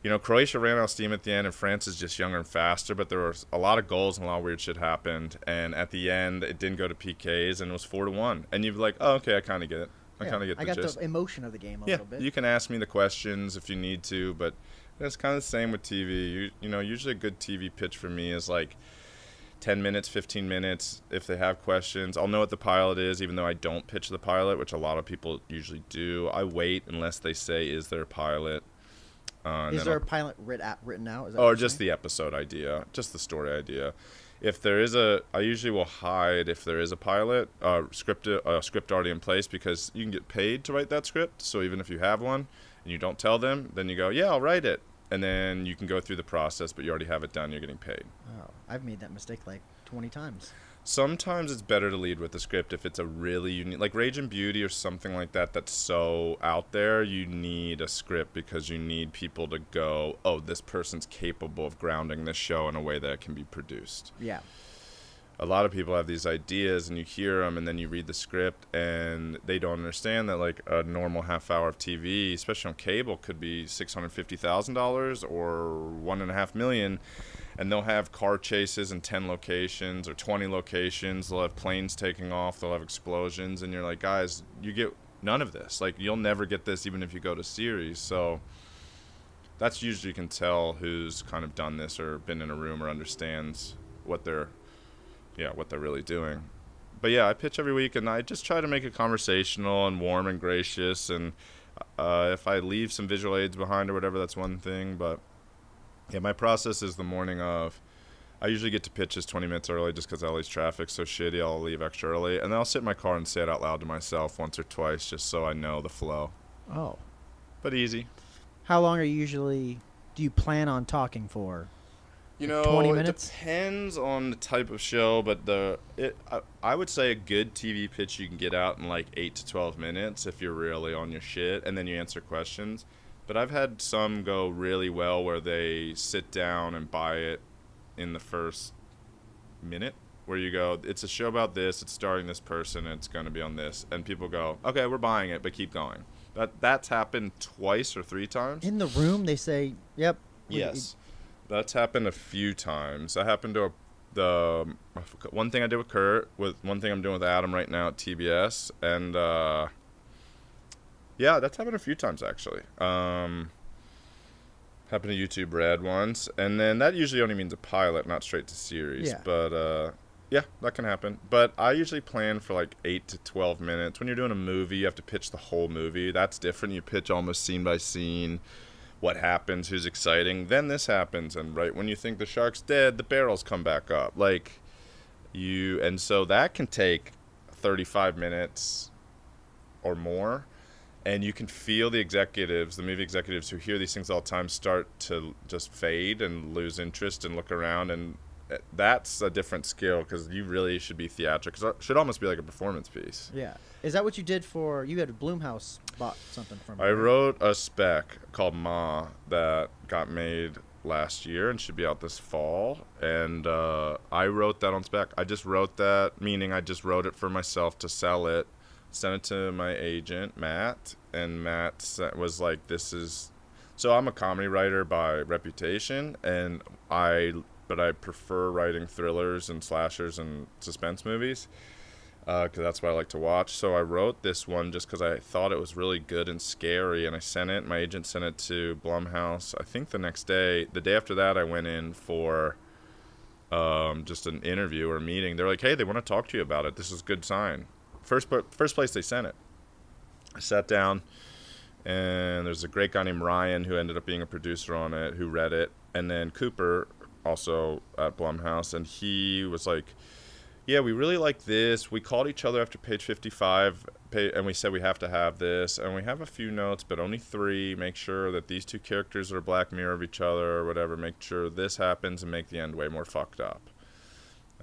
you know, Croatia ran out of steam at the end, and France is just younger and faster, but there was a lot of goals and a lot of weird shit happened. And at the end, it didn't go to PKs, and it was 4-1. And you'd be like, oh, okay, I kind of get it. I kind of get the gist. I got the emotion of the game a little bit. You can ask me the questions if you need to, but it's kind of the same with TV. You know, usually a good TV pitch for me is like 10 minutes, 15 minutes. If they have questions, I'll know what the pilot is, even though I don't pitch the pilot, which a lot of people usually do. I wait unless they say, is there a pilot? Is there a pilot written out? Is that or just the episode idea, just the story idea. If there is I usually will hide if there is a pilot, script already in place, because you can get paid to write that script. So even if you have one and you don't tell them, then you go, yeah, I'll write it. And then you can go through the process, but you already have it done. You're getting paid. Oh, I've made that mistake like 20 times. Sometimes it's better to lead with the script if it's a really unique, like Rage and Beauty or something like that, that's so out there. You need a script because you need people to go, oh, this person's capable of grounding this show in a way that it can be produced. Yeah. a lot of people have these ideas and you hear them and then you read the script and they don't understand that like a normal half hour of TV, especially on cable, could be $650,000 or $1.5 million. And they'll have car chases in 10 locations or 20 locations. They'll have planes taking off. They'll have explosions. And you're like, guys, you get none of this. Like, you'll never get this even if you go to series. So that's usually you can tell who's kind of done this or been in a room or understands what they're really doing. But yeah, I pitch every week and I just try to make it conversational and warm and gracious. And if I leave some visual aids behind or whatever, that's one thing. But yeah, my process is the morning of. I usually get to pitches 20 minutes early just because LA's traffic's so shitty. I'll leave extra early. And then I'll sit in my car and say it out loud to myself once or twice just so I know the flow. Oh. But easy. How long do you plan on talking for? You know, 20 minutes? It depends on the type of show, but I would say a good TV pitch you can get out in like 8 to 12 minutes if you're really on your shit, and then you answer questions. But I've had some go really well where they sit down and buy it in the first minute, where you go, it's a show about this, it's starring this person, and it's going to be on this. And people go, okay, we're buying it, but keep going. That's happened twice or 3 times. In the room, they say, yep. Yes. That's happened a few times. That happened to the one thing I did with Kurt, with one thing I'm doing with Adam right now at TBS, and yeah, that's happened a few times actually. Happened to YouTube Red once, and then that usually only means a pilot, not straight to series. Yeah. But yeah, that can happen. But I usually plan for like 8 to 12 minutes. When you're doing a movie, you have to pitch the whole movie. That's different. You pitch almost scene by scene. What happens, who's exciting, then this happens, and right when you think the shark's dead, the barrels come back up. And so that can take 35 minutes or more, and you can feel the movie executives who hear these things all the time start to just fade and lose interest and look around, and that's a different skill because you really should be theatrical. It should almost be like a performance piece. Yeah. Is that what you did for? You had a Blumhouse bought something from me. I wrote a spec called Ma that got made last year and should be out this fall. And I wrote that on spec. I just wrote that, meaning I just wrote it for myself to sell it, sent it to my agent, Matt. And Matt was like, this is... So I'm a comedy writer by reputation, but I prefer writing thrillers and slashers and suspense movies. Because that's what I like to watch. So I wrote this one just because I thought it was really good and scary, and I sent it. My agent sent it to Blumhouse. I think the next day, the day after that, I went in for just an interview or a meeting. They're like, hey, they want to talk to you about it. This is a good sign. First place they sent it. I sat down, and there's a great guy named Ryan who ended up being a producer on it, who read it, and then Cooper, also at Blumhouse, and he was like, yeah, we really like this. We called each other after page 55, and we said we have to have this. And we have a few notes, but only 3. Make sure that these 2 characters are a black mirror of each other or whatever. Make sure this happens and make the end way more fucked up.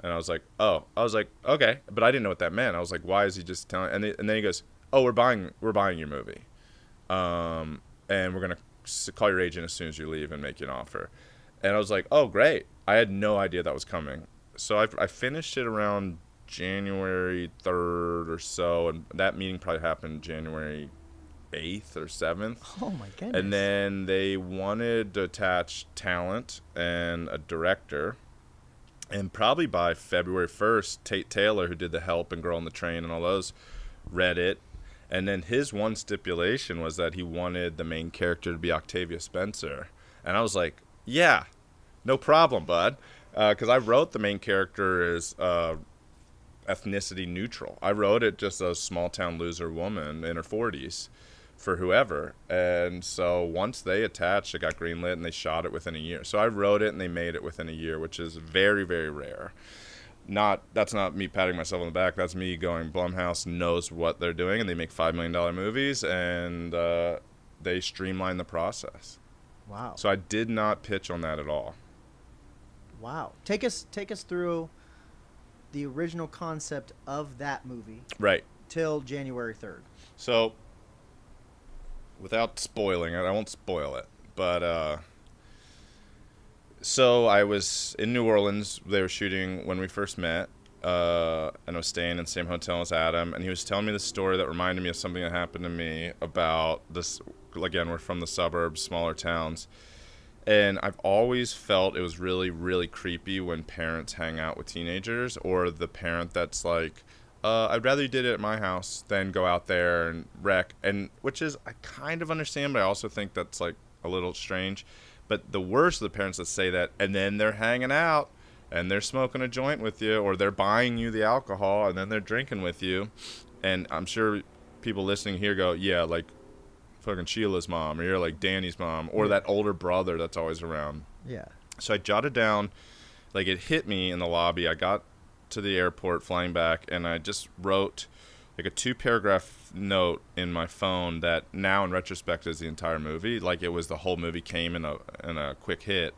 And I was like, oh. I was like, okay. But I didn't know what that meant. I was like, why is he just telling? And then he goes, oh, we're buying your movie. And we're going to call your agent as soon as you leave and make you an offer. And I was like, oh, great. I had no idea that was coming. So I finished it around January 3rd or so, and that meeting probably happened January 8th or 7th. Oh, my goodness. And then they wanted to attach talent and a director. And probably by February 1st, Tate Taylor, who did The Help and Girl on the Train and all those, read it. And then his one stipulation was that he wanted the main character to be Octavia Spencer. And I was like, yeah, no problem, bud. Because I wrote the main character as ethnicity neutral. I wrote it just a small-town loser woman in her 40s for whoever. And so once they attached, it got greenlit, and they shot it within a year. So I wrote it, and they made it within a year, which is very, very rare. That's not me patting myself on the back. That's me going, Blumhouse knows what they're doing, and they make $5 million movies, and they streamline the process. Wow. So I did not pitch on that at all. Wow. Take us through the original concept of that movie. Right. Till January 3rd. So, without spoiling it, I won't spoil it, but so I was in New Orleans. They were shooting when we first met, and I was staying in the same hotel as Adam, and he was telling me this story that reminded me of something that happened to me about this. Again, we're from the suburbs, smaller towns, and I've always felt it was really, really creepy when parents hang out with teenagers, or the parent that's like, I'd rather you did it at my house than go out there and wreck, and which is, I kind of understand, but I also think that's like a little strange. But the worst of the parents that say that, and then they're hanging out, and they're smoking a joint with you, or they're buying you the alcohol, and then they're drinking with you. And I'm sure people listening here go, yeah, like fucking Sheila's mom, or you're like Danny's mom, or that older brother that's always around. Yeah. So I jotted down, like it hit me in the lobby. I got to the airport flying back, and I just wrote like a 2-paragraph note in my phone that now in retrospect is the entire movie. Like it was the whole movie came in a quick hit.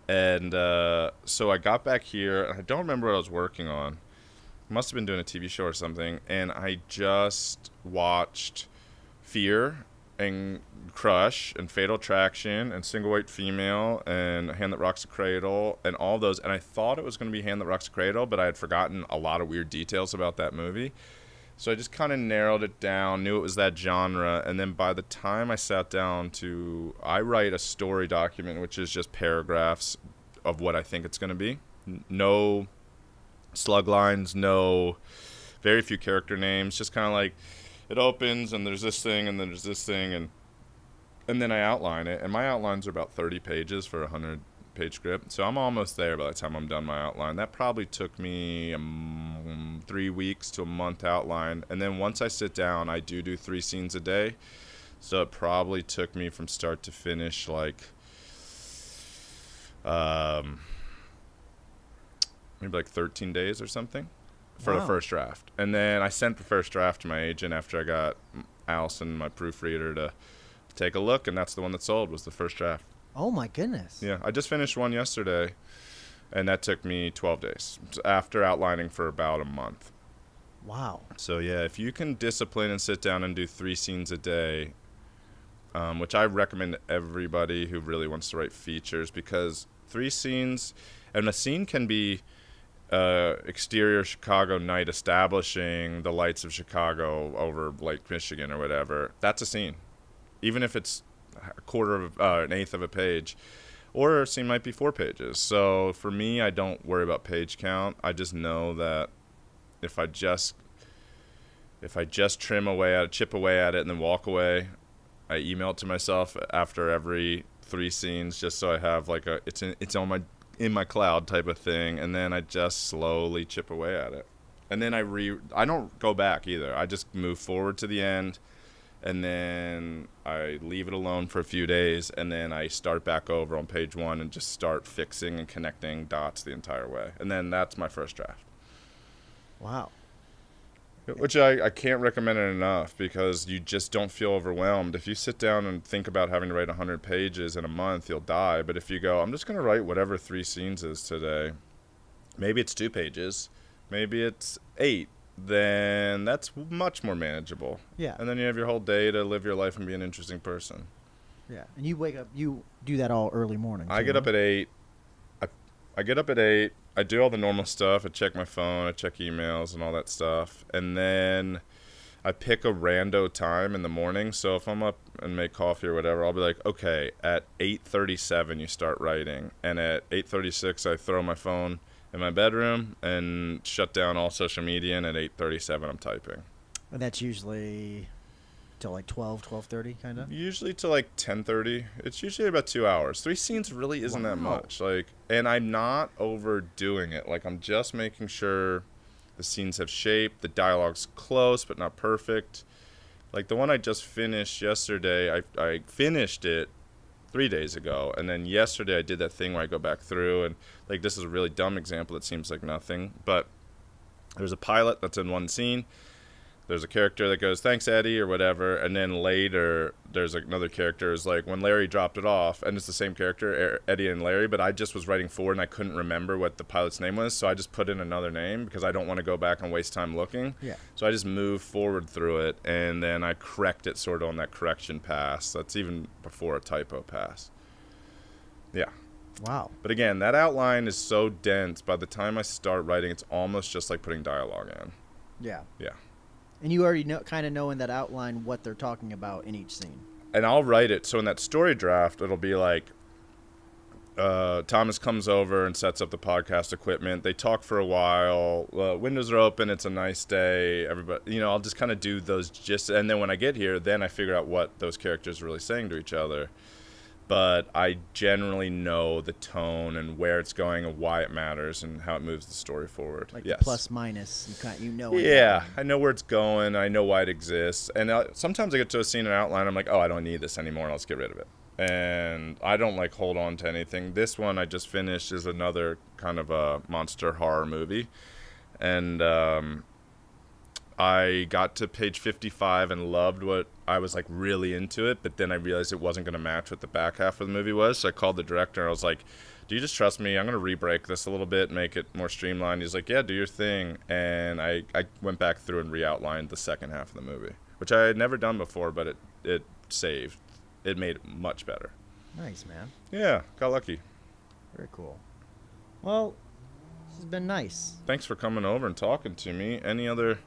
And so I got back here, and I don't remember what I was working on. Must have been doing a TV show or something, and I just watched Fear and Crush and Fatal Attraction and Single White Female and Hand That Rocks the Cradle and all those, and I thought it was going to be Hand That Rocks the Cradle, but I had forgotten a lot of weird details about that movie. So I just kind of narrowed it down, knew it was that genre, and then by the time I sat down I write a story document, which is just paragraphs of what I think it's going to be. No slug lines, very few character names, just kind of like it opens and there's this thing and then there's this thing, and then I outline it, and my outlines are about 30 pages for a 100-page script, so I'm almost there by the time I'm done my outline. That probably took me 3 weeks to a month outline, and then once I sit down, I do 3 scenes a day, so it probably took me from start to finish like maybe like 13 days or something for the first draft. And then I sent the first draft to my agent after I got Allison, my proofreader, to take a look, and that's the one that sold, was the first draft. Oh my goodness. Yeah, I just finished one yesterday, and that took me 12 days after outlining for about a month. Wow. So yeah, if you can discipline and sit down and do 3 scenes a day, which I recommend to everybody who really wants to write features, because 3 scenes, and a scene can be exterior Chicago night establishing the lights of Chicago over Lake Michigan or whatever. That's a scene, even if it's an eighth of a page, or a scene might be 4 pages. So for me, I don't worry about page count. I just know that if I just chip away at it and then walk away, I email it to myself after every 3 scenes, just so I have like it's in my cloud type of thing, and then I just slowly chip away at it. And then I don't go back either. I just move forward to the end, and then I leave it alone for a few days, and then I start back over on page 1 and just start fixing and connecting dots the entire way. And then that's my first draft. Wow. Which I can't recommend it enough, because you just don't feel overwhelmed. If you sit down and think about having to write 100 pages in a month, you'll die. But if you go, I'm just going to write whatever 3 scenes is today, maybe it's 2 pages, maybe it's 8, then that's much more manageable. Yeah. And then you have your whole day to live your life and be an interesting person. Yeah. And you wake up, you do that all early morning. I get up at 8. I get up at 8. I do all the normal stuff. I check my phone. I check emails and all that stuff. And then I pick a rando time in the morning. So if I'm up and make coffee or whatever, I'll be like, okay, at 8:37 you start writing. And at 8:36 I throw my phone in my bedroom and shut down all social media. And at 8:37 I'm typing. And that's usually till like 12:30 kind of? Usually till like 10:30. It's usually about 2 hours. 3 scenes really isn't that much. And I'm not overdoing it. Like, I'm just making sure the scenes have shape, the dialogue's close but not perfect. Like the one I just finished yesterday, I finished it 3 days ago, and then yesterday I did that thing where I go back through, and like, this is a really dumb example that seems like nothing, but there's a pilot that's in one scene. There's a character that goes, thanks, Eddie, or whatever, and then later there's another character who's like, when Larry dropped it off, and it's the same character, Eddie and Larry, but I just was writing forward and I couldn't remember what the pilot's name was, so I just put in another name because I don't want to go back and waste time looking. Yeah. So I just moved forward through it, and then I correct it sort of on that correction pass. That's even before a typo pass. Yeah. Wow. But again, that outline is so dense. By the time I start writing, it's almost just like putting dialogue in. Yeah. Yeah. And you already know in that outline what they're talking about in each scene. And I'll write it. So in that story draft, it'll be like, Thomas comes over and sets up the podcast equipment. They talk for a while. Windows are open. It's a nice day. Everybody, I'll just kind of do those and then when I get here, then I figure out what those characters are really saying to each other. But I generally know the tone and where it's going and why it matters and how it moves the story forward. Like yes. the plus minus, Yeah, I know where it's going. I know why it exists. And sometimes I get to a scene and outline. I'm like, oh, I don't need this anymore. Let's get rid of it. And I don't like hold on to anything. This one I just finished is another kind of a monster horror movie. And I got to page 55 and loved what I was like really into it, but then I realized it wasn't going to match what the back half of the movie was. So I called the director and I was like, do you just trust me? I'm going to re-break this a little bit, make it more streamlined. He's like, yeah, do your thing. And I went back through and re-outlined the second half of the movie, which I had never done before, but it saved. It made it much better. Nice, man. Yeah, got lucky. Very cool. Well, this has been nice. Thanks for coming over and talking to me. Any other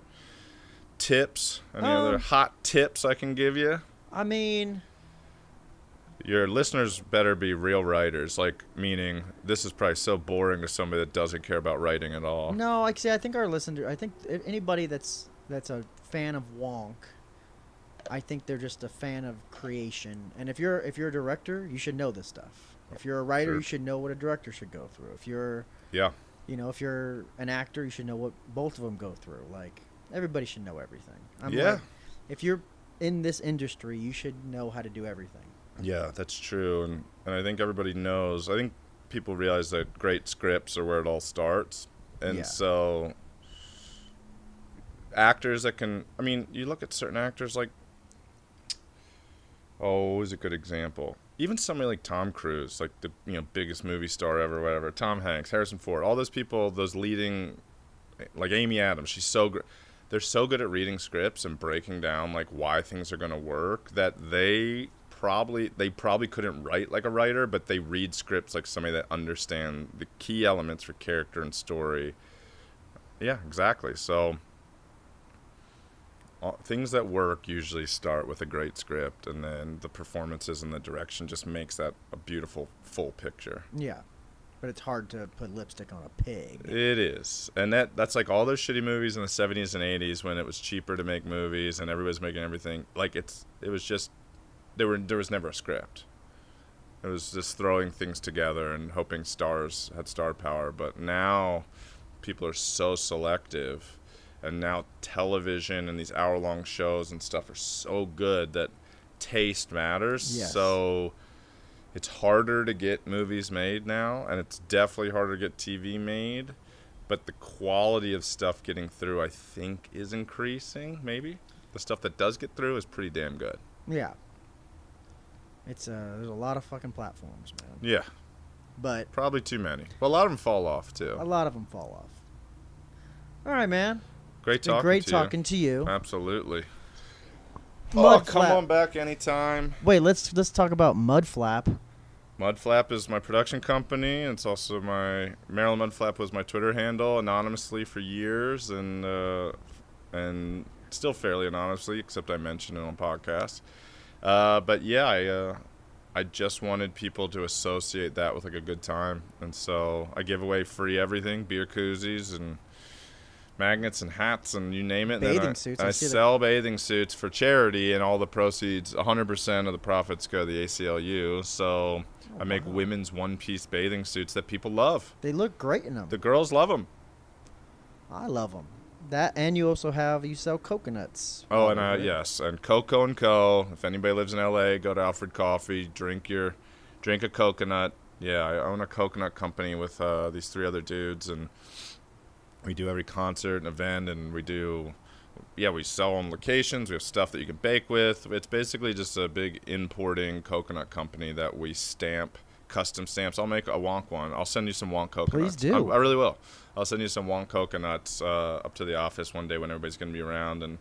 tips? Any other hot tips I can give you? I mean, your listeners better be real writers, like, meaning this is probably so boring to somebody that doesn't care about writing at all. No, I think our listeners, I think anybody that's a fan of Wonk, I think they're just a fan of creation. And if you're a director, you should know this stuff. If you're a writer, you should know what a director should go through. If you're if you're an actor, you should know what both of them go through. Like, everybody should know everything. Like, if you're in this industry, you should know how to do everything. Yeah, that's true. And I think everybody knows. I think people realize that great scripts are where it all starts. And so actors that can, I mean, you look at certain actors like, who's a good example? Even somebody like Tom Cruise, like the biggest movie star ever, whatever. Tom Hanks, Harrison Ford, all those people, those leading, like Amy Adams, she's so great. They're so good at reading scripts and breaking down like why things are going to work that they probably couldn't write like a writer, but they read scripts like somebody that understand the key elements for character and story. Yeah, exactly. So things that work usually start with a great script, and then the performances and the direction just makes that a beautiful full picture. Yeah. But it's hard to put lipstick on a pig. It is. And that's like all those shitty movies in the 70s and 80s when it was cheaper to make movies and everybody's making everything. Like, it was just, there was never a script. It was just throwing things together and hoping stars had star power. But now people are so selective, and now television and these hour-long shows and stuff are so good that taste matters. Yes. So it's harder to get movies made now, and it's definitely harder to get TV made. But the quality of stuff getting through, I think, is increasing, maybe. The stuff that does get through is pretty damn good. Yeah. It's there's a lot of fucking platforms, man. Yeah. But probably too many. Well, a lot of them fall off, too. A lot of them fall off. All right, man. Great talking to you. Absolutely. Come on back anytime. Wait, let's talk about Mudflap. Mudflap is my production company. It's also Maryland Mudflap was my Twitter handle anonymously for years, and still fairly anonymously, except I mention it on podcasts. But yeah, I just wanted people to associate that with like a good time, and so I give away free everything, beer koozies and magnets and hats and you name it. Bathing suits. I sell bathing suits for charity, and all the proceeds, 100% of the profits go to the ACLU. So I make women's one-piece bathing suits that people love. They look great in them. The girls love them. I love them. That, and you also you sell coconuts. Oh, and yes, and Coco & Co. If anybody lives in LA, go to Alfred Coffee, drink a coconut. Yeah, I own a coconut company with these 3 other dudes, and we do every concert and event, and we sell on locations. We have stuff that you can bake with. It's basically just a big importing coconut company that we stamp, custom stamps. I'll make a Wonk one. I'll send you some Wonk coconuts. Please do. I really will. I'll send you some Wonk coconuts up to the office one day when everybody's going to be around. And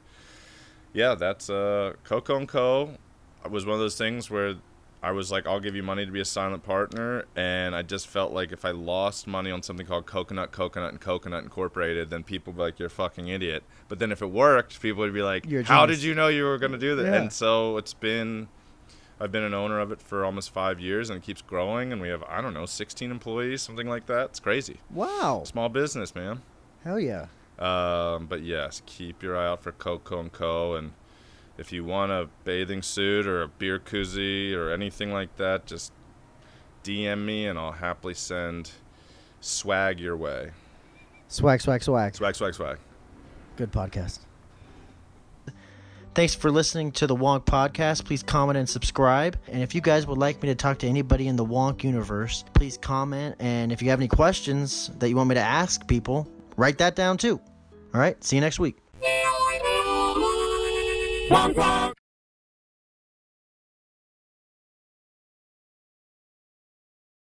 yeah, that's Coco & Co. It was one of those things where I was like, I'll give you money to be a silent partner, and I just felt like if I lost money on something called Coconut Incorporated, then people would be like, you're a fucking idiot. But then if it worked, people would be like, how did you know you were going to do that? Yeah. And so I've been an owner of it for almost 5 years, and it keeps growing, and we have, I don't know, 16 employees, something like that. It's crazy. Wow. Small business, man. Hell yeah. But yes, keep your eye out for Coco & Co. And if you want a bathing suit or a beer koozie or anything like that, just DM me and I'll happily send swag your way. Swag. Swag. Good podcast. Thanks for listening to the Wonk podcast. Please comment and subscribe. And if you guys would like me to talk to anybody in the Wonk universe, please comment. And if you have any questions that you want me to ask people, write that down too. All right, see you next week. Wonk, wonk.